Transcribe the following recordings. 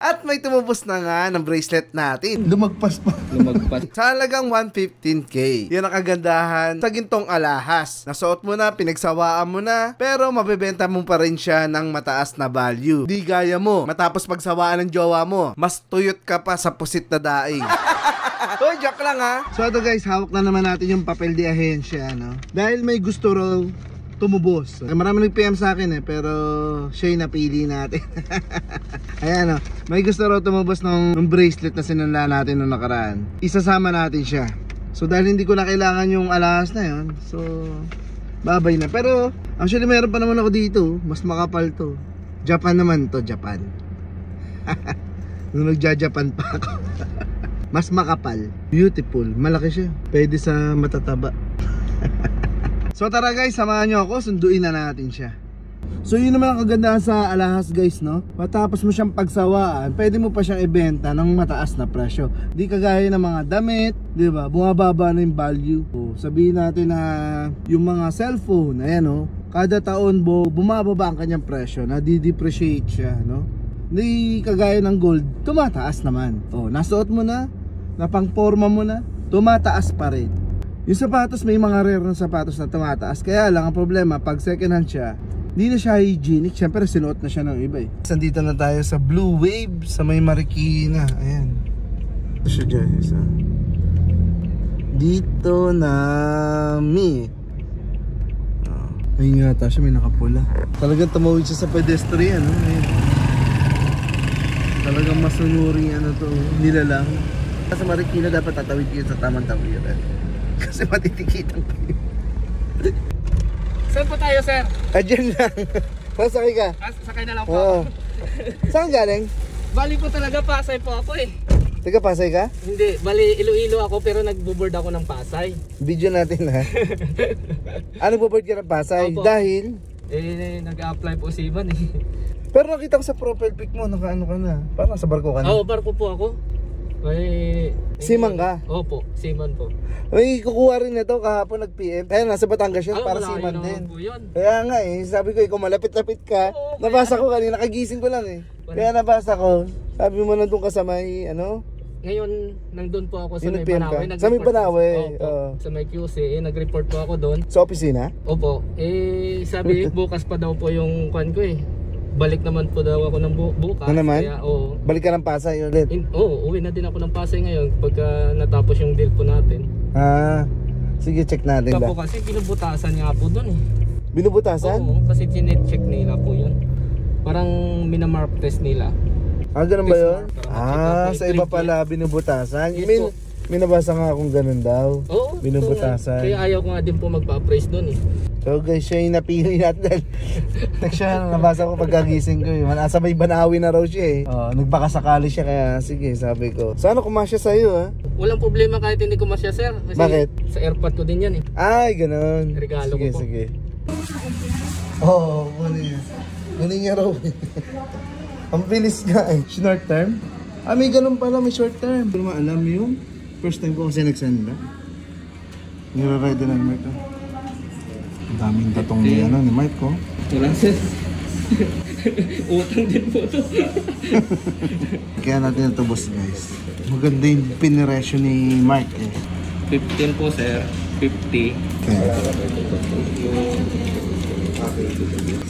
At may tumubos na nga ng bracelet natin. Lumagpas pa. Lumagpas. Sa halagang 115k. Yan ang kagandahan sa gintong alahas. Nasuot mo na, pinagsawaan mo na, pero mabebenta mo pa rin siya ng mataas na value. Di gaya mo, matapos pagsawaan ng jowa mo, mas tuyot ka pa sa pusit na daing. Oh, joke lang ha. So ito guys, hawak na naman natin yung papel de ahensya, no? Dahil may gusto raw tumubos. Marami nag-PM sa akin pero siya yung napili natin. Ayan, may gusto raw tumubos ng bracelet na sinunla natin noong nakaraan. Isasama natin siya. So dahil hindi ko na kailangan yung alahas na yun, so babay na. Pero actually meron pa naman ako dito, mas makapal to. Japan naman to, Japan. Nung nagja-Japan pa ako. Mas makapal, beautiful, malaki siya. Pwede sa matataba. So tara guys, samahan nyo ako, sunduin na natin siya. So yun naman ang kagandahan sa alahas guys, no? Matapos mo siyang pagsawaan, pwede mo pa siyang ibenta ng mataas na presyo. Di kagaya ng mga damit, di ba? Bumababa na yung value. So, sabihin natin na yung mga cellphone, ayan no? Kada taon bumababa ang kanyang presyo, nadi-depreciate siya, no? Di kagaya ng gold, tumataas naman. Oh, nasuot mo na, napangporma mo na, tumataas pa rin. Yung sapatos, may mga rare na sapatos na tumataas. Kaya lang ang problema, pag second hand siya, hindi na siya hygienic. Siyempre sinuot na siya ng iba eh. Nandito na tayo sa Blue Wave sa may Marikina. Ayan. Ito siya guys. Dito na mi. Ayun nga siya, may nakapula. Talagang tumawid siya sa pedestrian. Ayan. Talagang masunuring ano to, nilalang. Sa Marikina dapat tatawid yun sa tamang tawiran. Kasi matitikitan kayo. Saan po tayo, sir? Diyan lang. Pasakay ka? Sakay na lang po. Oo. Saan galing? Bali po talaga, Pasay po ako eh. Taga Pasay ka? Hindi, bali Iloilo ako pero nagbo-board ako ng Pasay. Video natin ha. Ano bo-board ka ng Pasay? Opo. Dahil? Nag-a-apply po si Ivan eh. Pero nakita ko sa profile pic mo, naka-ano ka na. Parang sa barko ka na. Oo, barko po ako. Seaman ka? Opo, seaman po. May kukuha rin na to kahapon nag-PM. Kaya nasa Batangas yun, para seaman din. Kaya nga eh, sabi ko kung malapit-lapit ka, nabasa ko kanina, nakagising ko lang eh. Kaya nabasa ko, sabi mo nandun ka sa may ano? Ngayon, nandun po ako sa may PM Banawe. Sa may Banawe? Sa may QC, nag-report po ako doon. Sa opisina? Opo, sabi bukas pa daw po yung kwan ko eh. Balik naman po daw ako ng bukas. Ano naman? Kaya, balik ka ng Pasay ulit? Uwi na din ako ng Pasay ngayon pagka natapos yung deal po natin. Sige, check natin ba? Kasi binubutasan nga po doon eh. Binubutasan? Oo, kasi chinet-check nila po yun. Parang minamark test nila. Ganun ba yun? Sa iba pala binubutasan? Yes, may nabasa nga akong ganun daw. Oo. Binubutasan. Kaya ayaw ko nga din po magpa-appraise doon eh. So guys, siya yung napili natin. Siya, nabasa ko pagkagising ko eh. Nasa may Banawi na raw siya eh. Nagbakasakali siya kaya sige, sabi ko. Sana kumasya sa'yo ha? Walang problema kahit hindi kumasya sir. Kasi bakit? Sa airpod ko din yan eh. Ay, ganun. Regalo sige, ko po. Sige. Galing niya raw eh. Ang bilis nga eh. Short term? May ganun pala, may short term. Pero maalam yung first time ko kasi nagsenda. Nire-ready na ni Mark. Ang daming datong ni Mark ko. Wala sir. Utang din po to. Kaya natin ito boss guys. Maganda yung piniresyo ni Mark eh. 15 po sir. 50. Okay.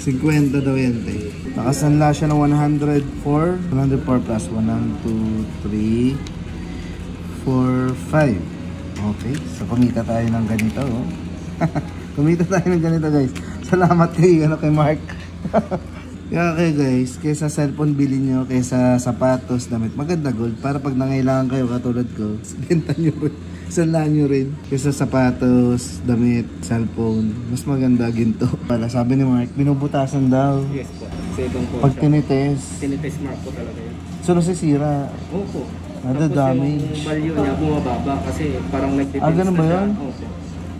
50 daw yan eh. Nakasanla siya ng 104 plus 1, 2, 3, 4, 5. Okay, so kumita tayo ng ganito kumita tayo ng ganito guys. Salamat kay Mark. Kaya guys, kaysa cellphone bilhin nyo, kaysa sapatos, damit, maganda gold para pag nangailangan kayo katulad ko, benta nyo rin, sanla nyo rin. Kaysa sapatos, damit, cellphone, mas maganda ginto. Para sabi ni Mark, binubutasan daw. Yes po. Second po. Pag tinites Mark po talaga yun. So nasisira. Opo. Damage. Yung value niya bumababa kasi parang nag-depends ganun ba yun? Opo.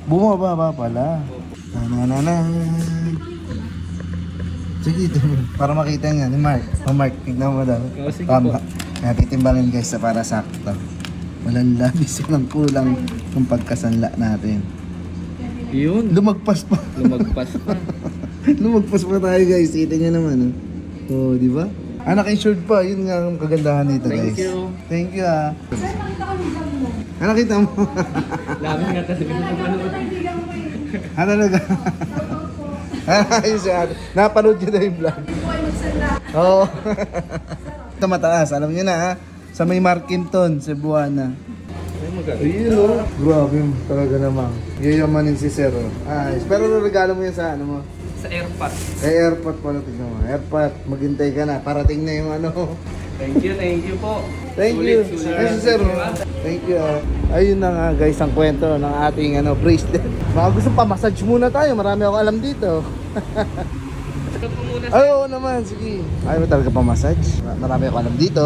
Bumababa pala. Sige, para makita niya ni Mark. Mark, tignan mo daw. Tama. Natitimbangin guys sa para sakto. Walang labis, walang kulang yung pagkasanla natin. Yun. Lumagpas pa. Lumagpas pa. Lumagpas pa tayo guys. Kita niyo naman. Di ba? Naka-insured pa. Yun nga ang kagandahan nito, guys. Thank you. Thank you, ah. Nakita mo? Lami nga talaga ng manood. Talaga? Ayun siya. Napanood nyo na yung vlog. Oo. Ito mataas. Alam nyo na, ha? Sa may Markinton, Cebuana. Ayun, oh. Grabe, talaga namang. Yayamanin si Sir, oh. Ayos. Pero regalo mo yan sa ano mo? Sa airpot. Airpot pala, tignan mo. Airpot, maghintay ka na. Parating na yung ano. Thank you po. Thank you. Ayun, Sir. Thank you. Ayun na nga, guys, ang kwento ng ating bracelet. Baka gusto pa, massage muna tayo. Marami ako alam dito. Sagot mo muna. Ay, oo naman, sige. Ayaw mo talaga pa massage? Marami ako alam dito.